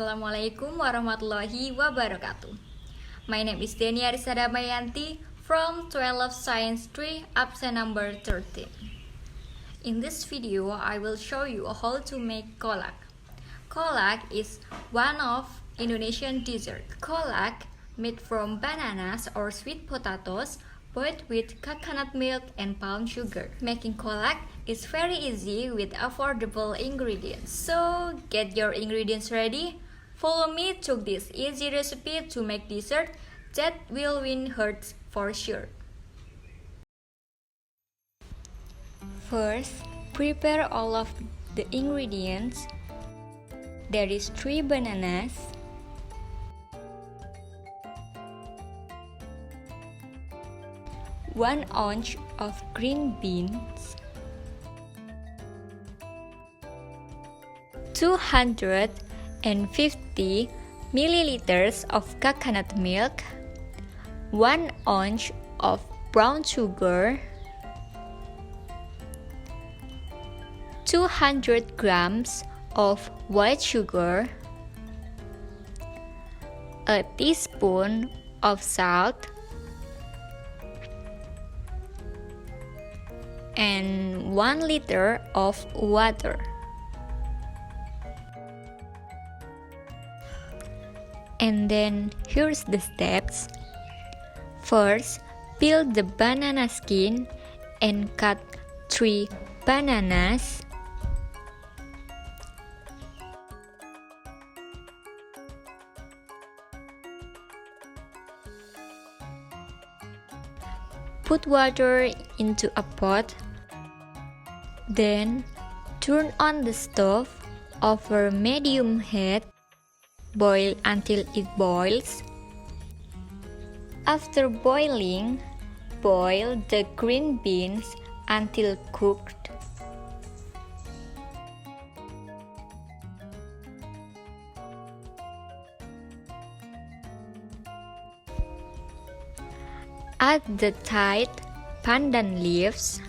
Assalamualaikum warahmatullahi wabarakatuh. My name is DENIA DAMAYANTI from 12 Science 3, absent number 13. In this video, I will show you how to make kolak. Kolak is one of Indonesian dessert. Kolak made from bananas or sweet potatoes boiled with coconut milk and palm sugar. Making kolak is very easy with affordable ingredients. So get your ingredients ready. Follow me to this easy recipe to make dessert that will win hearts for sure. First, prepare all of the ingredients. There is 3 bananas, 1 ounce of green beans, 250 milliliters of coconut milk, 1 ounce of brown sugar, 200 grams of white sugar, a teaspoon of salt, and 1 liter of water. And then here's the steps. First, peel the banana skin and cut 3 bananas. Put water into a pot. Then turn on the stove over medium heat. Boil until it boils. After boiling, boil the green beans until cooked. Add the dried pandan leaves.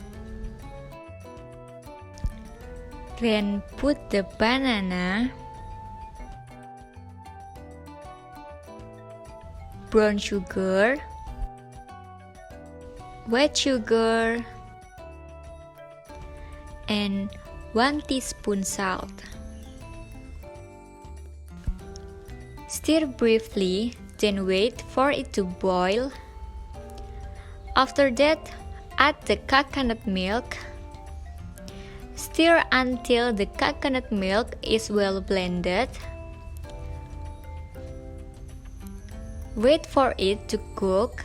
Then put the banana, brown sugar, white sugar, and 1 teaspoon salt. Stir briefly, then wait for it to boil. After that, add the coconut milk. Stir until the coconut milk is well blended. Wait for it to cook.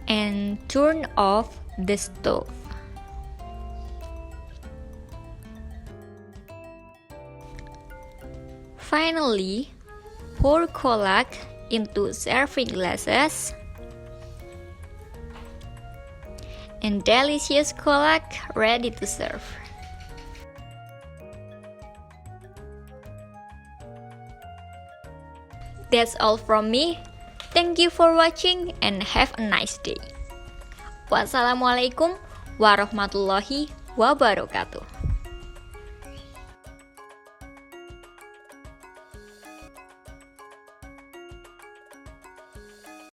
And turn off the stove. Finally, pour kolak into serving glasses. And delicious kolak ready to serve. That's all from me. Thank you for watching and have a nice day. Wassalamualaikum warahmatullahi wabarakatuh.